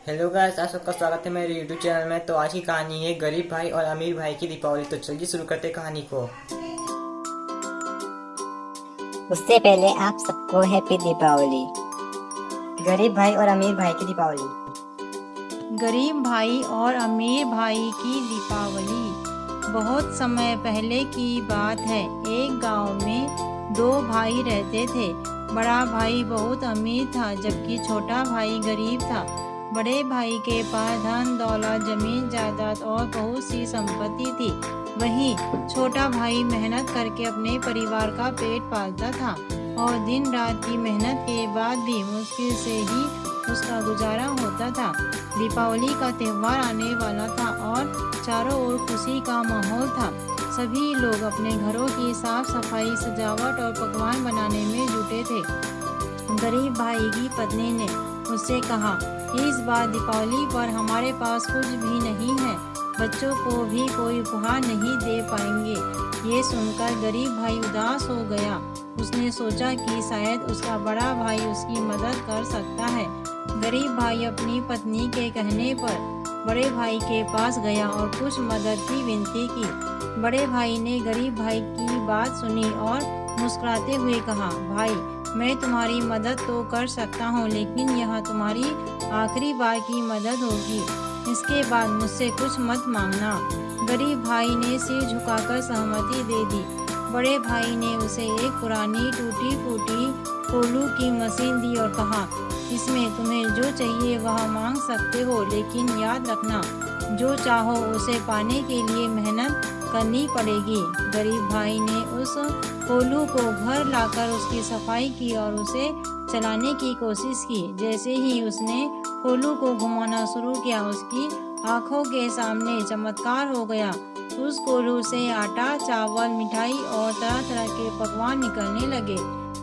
Hello guys, आप सबका स्वागत है मेरे यूट्यूब चैनल में। तो आज की कहानी है गरीब भाई और अमीर भाई की दीपावली। तो चलिए शुरू करते हैं कहानी को। उससे पहले आप सबको हैप्पी दीपावली। गरीब भाई और अमीर भाई की दीपावली। गरीब भाई और अमीर भाई की दीपावली। बहुत समय पहले की बात है। एक गांव में दो भाई रहते थे। बड़ा भाई बहुत अमीर था जबकि छोटा भाई गरीब था। बड़े भाई के पास धन दौलत, जमीन जायदाद और बहुत सी संपत्ति थी। वहीं छोटा भाई मेहनत करके अपने परिवार का पेट पालता था और दिन रात की मेहनत के बाद भी मुश्किल से ही उसका गुजारा होता था। दीपावली का त्यौहार आने वाला था और चारों ओर खुशी का माहौल था। सभी लोग अपने घरों की साफ सफाई, सजावट और पकवान बनाने में जुटे थे। गरीब भाई की पत्नी ने उससे कहा, इस बार दीपावली पर हमारे पास कुछ भी नहीं है, बच्चों को भी कोई उपहार नहीं दे पाएंगे। ये सुनकर गरीब भाई उदास हो गया। उसने सोचा कि शायद उसका बड़ा भाई उसकी मदद कर सकता है। गरीब भाई अपनी पत्नी के कहने पर बड़े भाई के पास गया और कुछ मदद की विनती की। बड़े भाई ने गरीब भाई की बात सुनी और मुस्कुराते हुए कहा, भाई मैं तुम्हारी मदद तो कर सकता हूँ, लेकिन यह तुम्हारी आखिरी बार की मदद होगी। इसके बाद मुझसे कुछ मत मांगना। गरीब भाई ने सिर झुकाकर सहमति दे दी। बड़े भाई ने उसे एक पुरानी टूटी फूटी कोल्हू की मशीन दी और कहा, इसमें तुम्हें जो चाहिए वह मांग सकते हो, लेकिन याद रखना जो चाहो उसे पाने के लिए मेहनत करनी पड़ेगी। गरीब भाई ने उस कोल्हू को घर लाकर उसकी सफाई की और उसे चलाने की कोशिश की। जैसे ही उसने कोल्हू को घुमाना शुरू किया, उसकी आंखों के सामने चमत्कार हो गया। उस कोल्हू से आटा, चावल, मिठाई और तरह तरह के पकवान निकलने लगे।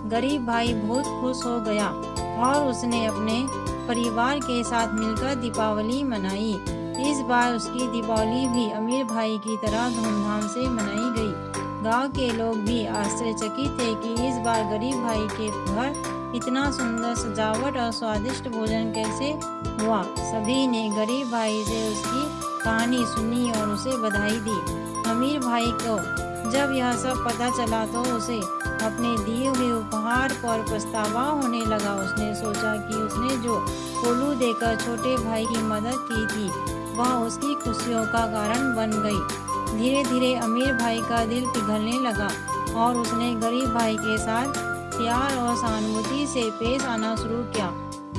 गरीब भाई बहुत खुश हो गया और उसने अपने परिवार के साथ मिलकर दीपावली मनाई। इस बार उसकी दीपावली भी अमीर भाई की तरह धूमधाम से मनाई गई। गांव के लोग भी आश्चर्यचकित थे कि इस बार गरीब भाई के घर इतना सुंदर सजावट और स्वादिष्ट भोजन कैसे हुआ। सभी ने गरीब भाई से उसकी कहानी सुनी और उसे बधाई दी। अमीर भाई को जब यह सब पता चला तो उसे अपने दिए हुए उपहार पर पछतावा होने लगा। उसने सोचा कि उसने जो कोल्हू देकर छोटे भाई की मदद की थी वह उसकी खुशियों का कारण बन गई। धीरे धीरे अमीर भाई का दिल पिघलने लगा और उसने गरीब भाई के साथ प्यार और सहानुभूति से पेश आना शुरू किया।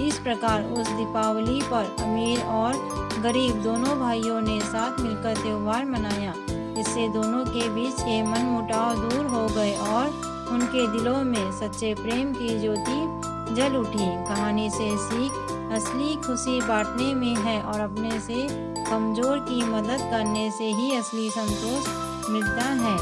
इस प्रकार उस दीपावली पर अमीर और गरीब दोनों भाइयों ने साथ मिलकर त्योहार मनाया। इससे दोनों के बीच के मनमुटाव दूर हो गए और उनके दिलों में सच्चे प्रेम की ज्योति जल उठी। कहानी से सीख, असली खुशी बांटने में है और अपने से कमजोर की मदद करने से ही असली संतोष मिलता है।